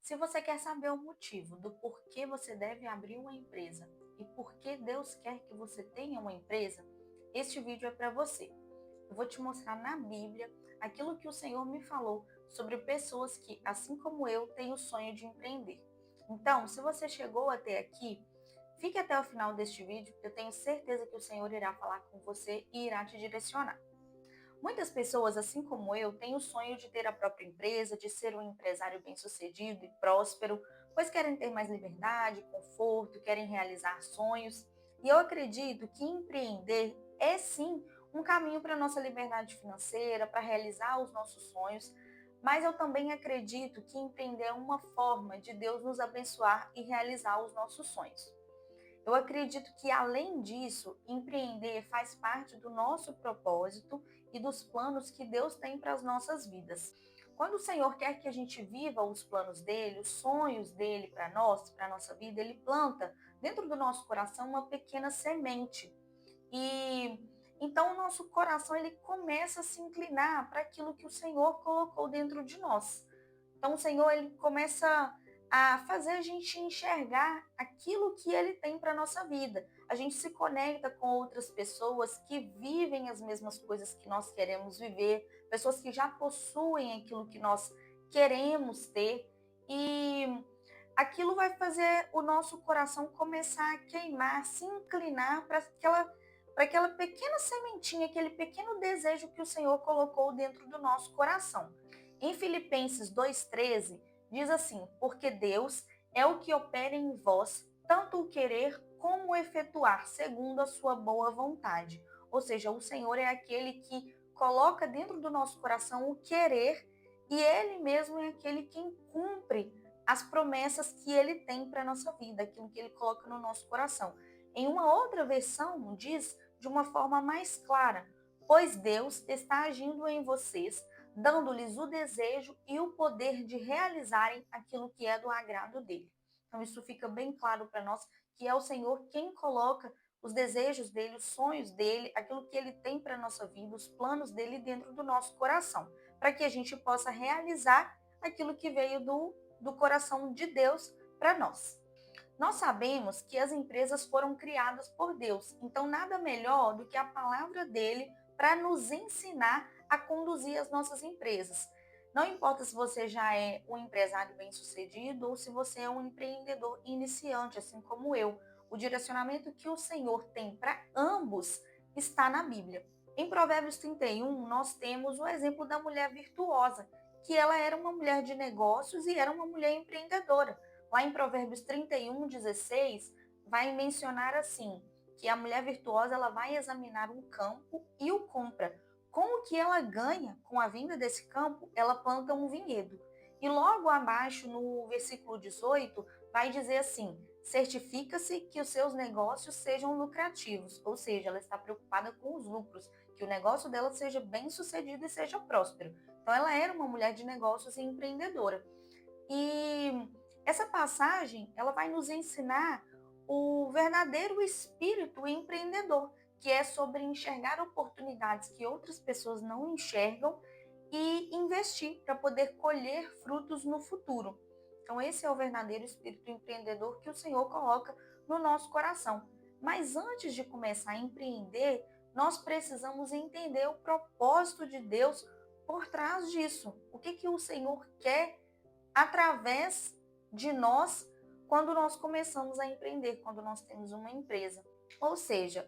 Se você quer saber o motivo do porquê você deve abrir uma empresa e por que Deus quer que você tenha uma empresa, este vídeo é para você. Eu vou te mostrar na Bíblia aquilo que o Senhor me falou sobre pessoas que, assim como eu, têm o sonho de empreender. Então, se você chegou até aqui, fique até o final deste vídeo, eu tenho certeza que o Senhor irá falar com você e irá te direcionar. Muitas pessoas, assim como eu, têm o sonho de ter a própria empresa, de ser um empresário bem-sucedido e próspero, pois querem ter mais liberdade, conforto, querem realizar sonhos. E eu acredito que empreender é sim um caminho para a nossa liberdade financeira, para realizar os nossos sonhos, mas eu também acredito que empreender é uma forma de Deus nos abençoar e realizar os nossos sonhos. Eu acredito que, além disso, empreender faz parte do nosso propósito e dos planos que Deus tem para as nossas vidas. Quando o Senhor quer que a gente viva os planos dele, os sonhos dele para nós, para a nossa vida, ele planta dentro do nosso coração uma pequena semente. E então o nosso coração ele começa a se inclinar para aquilo que o Senhor colocou dentro de nós. Então o Senhor ele começa a fazer a gente enxergar aquilo que ele tem para a nossa vida. A gente se conecta com outras pessoas que vivem as mesmas coisas que nós queremos viver, pessoas que já possuem aquilo que nós queremos ter e aquilo vai fazer o nosso coração começar a queimar, se inclinar para aquela pequena sementinha, aquele pequeno desejo que o Senhor colocou dentro do nosso coração. Em Filipenses 2,13, diz assim: porque Deus é o que opera em vós, tanto o querer como o efetuar, segundo a sua boa vontade. Ou seja, o Senhor é aquele que coloca dentro do nosso coração o querer e Ele mesmo é aquele quem cumpre as promessas que Ele tem para a nossa vida, aquilo que Ele coloca no nosso coração. Em uma outra versão, diz de uma forma mais clara: pois Deus está agindo em vocês, dando-lhes o desejo e o poder de realizarem aquilo que é do agrado dele. Então, isso fica bem claro para nós que é o Senhor quem coloca os desejos dele, os sonhos dele, aquilo que ele tem para a nossa vida, os planos dele dentro do nosso coração, para que a gente possa realizar aquilo que veio do coração de Deus para nós. Nós sabemos que as empresas foram criadas por Deus, então nada melhor do que a palavra dele para nos ensinar a conduzir as nossas empresas. Não importa se você já é um empresário bem-sucedido ou se você é um empreendedor iniciante, assim como eu. O direcionamento que o Senhor tem para ambos está na Bíblia. Em Provérbios 31, nós temos o exemplo da mulher virtuosa, que ela era uma mulher de negócios e era uma mulher empreendedora. Lá em Provérbios 31:16, vai mencionar assim, que a mulher virtuosa ela vai examinar um campo e o compra. Com o que ela ganha com a venda desse campo, ela planta um vinhedo. E logo abaixo, no versículo 18, vai dizer assim: certifica-se que os seus negócios sejam lucrativos, ou seja, ela está preocupada com os lucros, que o negócio dela seja bem sucedido e seja próspero. Então, ela era uma mulher de negócios e empreendedora. E essa passagem, ela vai nos ensinar o verdadeiro espírito empreendedor, que é sobre enxergar oportunidades que outras pessoas não enxergam e investir para poder colher frutos no futuro. Então, esse é o verdadeiro espírito empreendedor que o Senhor coloca no nosso coração. Mas antes de começar a empreender, nós precisamos entender o propósito de Deus por trás disso. O que o Senhor quer através de nós quando nós começamos a empreender, quando nós temos uma empresa. Ou seja,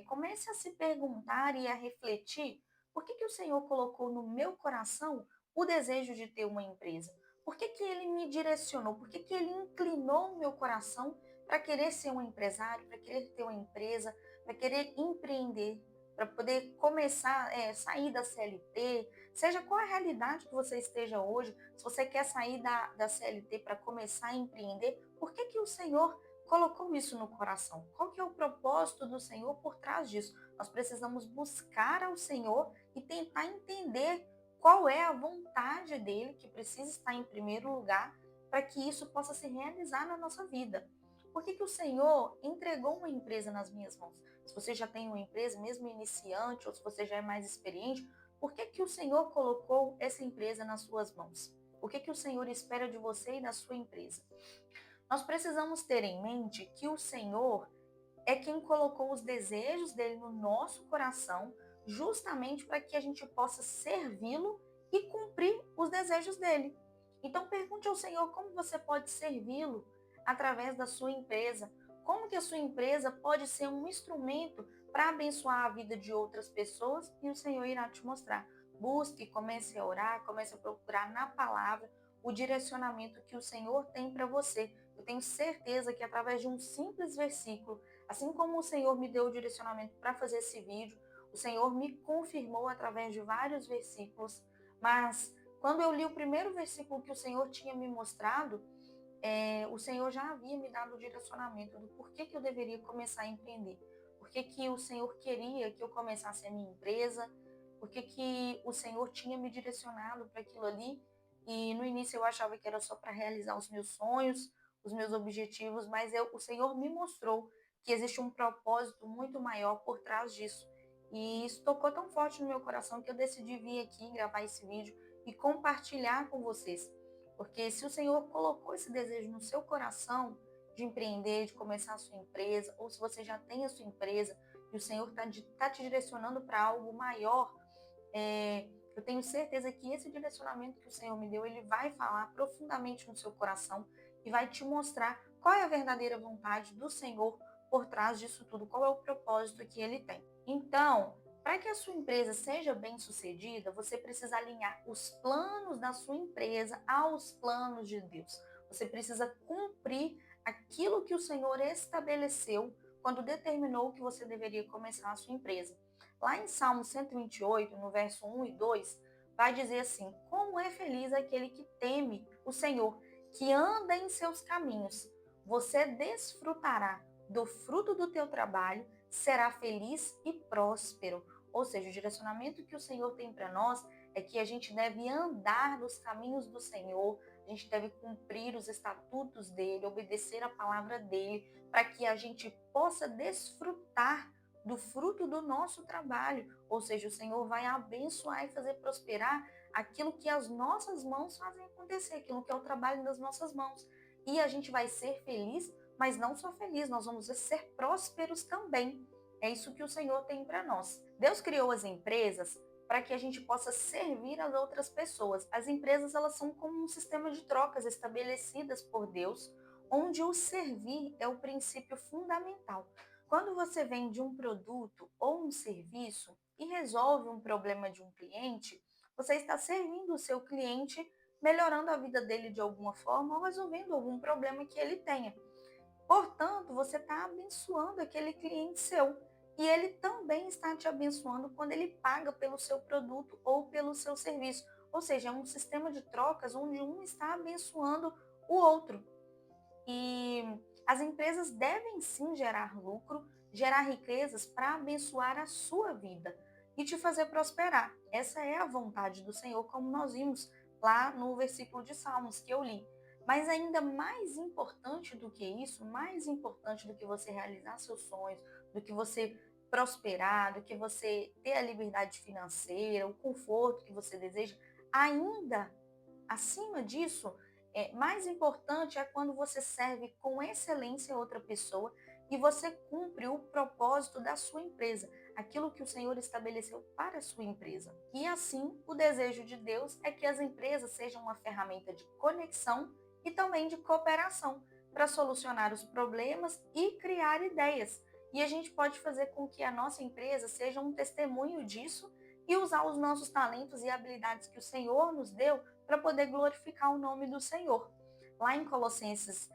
comece a se perguntar e a refletir por que o Senhor colocou no meu coração o desejo de ter uma empresa? Por que Ele me direcionou? Por que Ele inclinou o meu coração para querer ser um empresário, para querer ter uma empresa, para querer empreender, para poder começar, sair da CLT, seja qual a realidade que você esteja hoje, se você quer sair da CLT para começar a empreender, por que o Senhor colocou isso no coração? Qual que é o propósito do Senhor por trás disso? Nós precisamos buscar ao Senhor e tentar entender qual é a vontade dele, que precisa estar em primeiro lugar, para que isso possa se realizar na nossa vida. Por que o Senhor entregou uma empresa nas minhas mãos? Se você já tem uma empresa, mesmo iniciante, ou se você já é mais experiente, por que o Senhor colocou essa empresa nas suas mãos? O que que o Senhor espera de você e da sua empresa? Nós precisamos ter em mente que o Senhor é quem colocou os desejos dele no nosso coração, justamente para que a gente possa servi-lo e cumprir os desejos dele. Então pergunte ao Senhor como você pode servi-lo através da sua empresa. Como que a sua empresa pode ser um instrumento para abençoar a vida de outras pessoas e o Senhor irá te mostrar. Busque, comece a orar, comece a procurar na palavra o direcionamento que o Senhor tem para você. Eu tenho certeza que através de um simples versículo, assim como o Senhor me deu o direcionamento para fazer esse vídeo, o Senhor me confirmou através de vários versículos, mas quando eu li o primeiro versículo que o Senhor tinha me mostrado, o Senhor já havia me dado o direcionamento do porquê que eu deveria começar a empreender. Porquê que o Senhor queria que eu começasse a minha empresa, porquê que o Senhor tinha me direcionado para aquilo ali. E no início eu achava que era só para realizar os meus sonhos, os meus objetivos, mas o Senhor me mostrou que existe um propósito muito maior por trás disso. E isso tocou tão forte no meu coração que eu decidi vir aqui gravar esse vídeo e compartilhar com vocês. Porque se o Senhor colocou esse desejo no seu coração de empreender, de começar a sua empresa, ou se você já tem a sua empresa e o Senhor está te direcionando para algo maior, eu tenho certeza que esse direcionamento que o Senhor me deu, ele vai falar profundamente no seu coração e vai te mostrar qual é a verdadeira vontade do Senhor por trás disso tudo, qual é o propósito que ele tem. Então, para que a sua empresa seja bem-sucedida, você precisa alinhar os planos da sua empresa aos planos de Deus. Você precisa cumprir aquilo que o Senhor estabeleceu quando determinou que você deveria começar a sua empresa. Lá em Salmo 128, no verso 1 e 2, vai dizer assim: como é feliz aquele que teme o Senhor, que anda em seus caminhos. Você desfrutará do fruto do teu trabalho, será feliz e próspero. Ou seja, o direcionamento que o Senhor tem para nós é que a gente deve andar nos caminhos do Senhor, a gente deve cumprir os estatutos dele, obedecer a palavra dele, para que a gente possa desfrutar do fruto do nosso trabalho. Ou seja, o Senhor vai abençoar e fazer prosperar aquilo que as nossas mãos fazem acontecer, aquilo que é o trabalho das nossas mãos. E a gente vai ser feliz, mas não só feliz, nós vamos ser prósperos também. É isso que o Senhor tem para nós. Deus criou as empresas para que a gente possa servir as outras pessoas. As empresas, elas são como um sistema de trocas estabelecidas por Deus, onde o servir é o princípio fundamental. Quando você vende um produto ou um serviço e resolve um problema de um cliente, você está servindo o seu cliente, melhorando a vida dele de alguma forma ou resolvendo algum problema que ele tenha. Portanto, você está abençoando aquele cliente seu. E ele também está te abençoando quando ele paga pelo seu produto ou pelo seu serviço. Ou seja, é um sistema de trocas onde um está abençoando o outro. E as empresas devem sim gerar lucro, gerar riquezas para abençoar a sua vida e te fazer prosperar. Essa é a vontade do Senhor, como nós vimos lá no versículo de Salmos que eu li. Mas ainda mais importante do que isso, mais importante do que você realizar seus sonhos, do que você prosperar, do que você ter a liberdade financeira, o conforto que você deseja, ainda acima disso, mais importante é quando você serve com excelência a outra pessoa e você cumpre o propósito da sua empresa, aquilo que o Senhor estabeleceu para a sua empresa. E assim, o desejo de Deus é que as empresas sejam uma ferramenta de conexão e também de cooperação para solucionar os problemas e criar ideias. E a gente pode fazer com que a nossa empresa seja um testemunho disso e usar os nossos talentos e habilidades que o Senhor nos deu para poder glorificar o nome do Senhor. Lá em Colossenses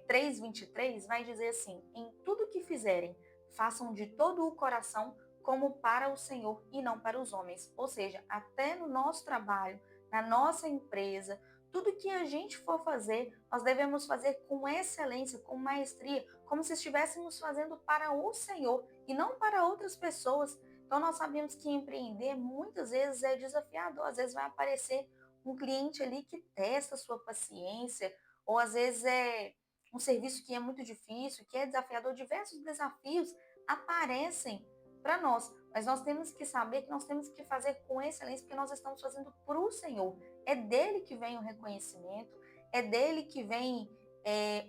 3:23 vai dizer assim: em tudo que fizerem, façam de todo o coração como para o Senhor e não para os homens. Ou seja, até no nosso trabalho, na nossa empresa, tudo que a gente for fazer, nós devemos fazer com excelência, com maestria, como se estivéssemos fazendo para o Senhor e não para outras pessoas. Então nós sabemos que empreender muitas vezes é desafiador, às vezes vai aparecer um cliente ali que testa a sua paciência, ou às vezes é um serviço que é muito difícil, que é desafiador, diversos desafios aparecem para nós, mas nós temos que saber que nós temos que fazer com excelência, porque nós estamos fazendo para o Senhor. é dele que vem o reconhecimento, é dele que vem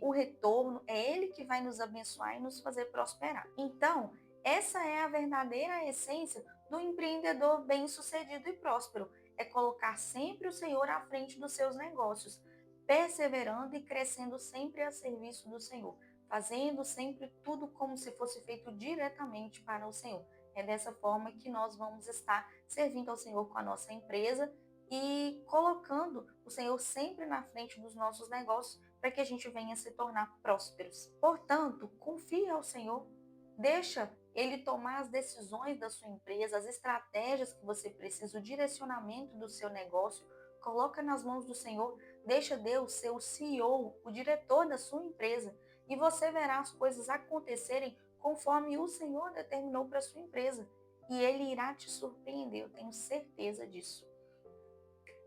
o retorno, é ele que vai nos abençoar e nos fazer prosperar. Então, essa é a verdadeira essência do empreendedor bem-sucedido e próspero. É colocar sempre o Senhor à frente dos seus negócios, perseverando e crescendo sempre a serviço do Senhor, fazendo sempre tudo como se fosse feito diretamente para o Senhor. É dessa forma que nós vamos estar servindo ao Senhor com a nossa empresa e colocando o Senhor sempre na frente dos nossos negócios para que a gente venha se tornar prósperos. Portanto, confie ao Senhor, deixa Ele tomar as decisões da sua empresa, as estratégias que você precisa, o direcionamento do seu negócio, coloca nas mãos do Senhor, deixa Deus ser o CEO, o diretor da sua empresa, e você verá as coisas acontecerem conforme o Senhor determinou para a sua empresa. E Ele irá te surpreender, eu tenho certeza disso.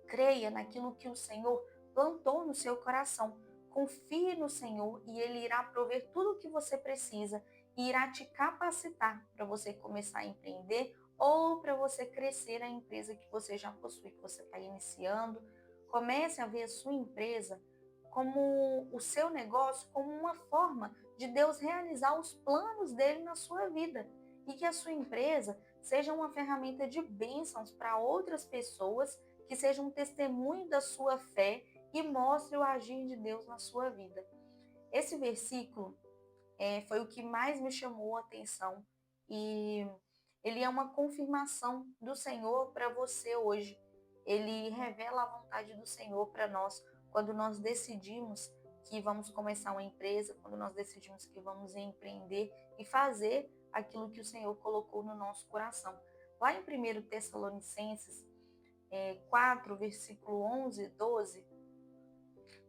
Creia naquilo que o Senhor plantou no seu coração. Confie no Senhor e Ele irá prover tudo o que você precisa e irá te capacitar para você começar a empreender ou para você crescer a empresa que você já possui, que você está iniciando. Comece a ver a sua empresa como o seu negócio, como uma forma de Deus realizar os planos dele na sua vida. E que a sua empresa seja uma ferramenta de bênçãos para outras pessoas, que seja um testemunho da sua fé e mostre o agir de Deus na sua vida. Esse versículo foi o que mais me chamou a atenção e ele é uma confirmação do Senhor para você hoje. Ele revela a vontade do Senhor para nós quando nós decidimos que vamos começar uma empresa, quando nós decidimos que vamos empreender e fazer aquilo que o Senhor colocou no nosso coração. Lá em 1 Tessalonicenses 4, versículo 11 e 12,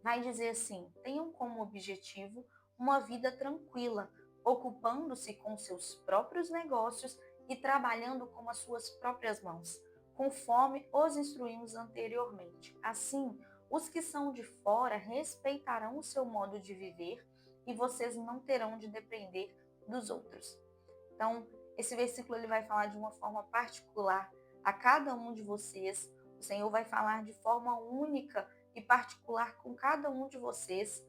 vai dizer assim: tenham como objetivo uma vida tranquila, ocupando-se com seus próprios negócios e trabalhando com as suas próprias mãos, conforme os instruímos anteriormente. Assim, os que são de fora respeitarão o seu modo de viver e vocês não terão de depender dos outros. Então, esse versículo ele vai falar de uma forma particular a cada um de vocês. O Senhor vai falar de forma única e particular com cada um de vocês,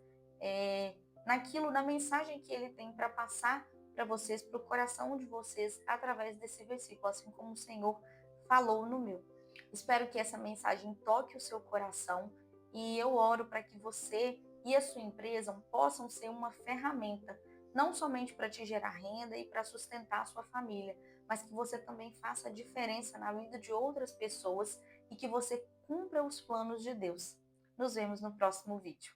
na mensagem que Ele tem para passar para vocês, para o coração de vocês, através desse versículo, assim como o Senhor falou no meu. Espero que essa mensagem toque o seu coração e eu oro para que você e a sua empresa possam ser uma ferramenta, não somente para te gerar renda e para sustentar a sua família, mas que você também faça a diferença na vida de outras pessoas e que você cumpra os planos de Deus. Nos vemos no próximo vídeo.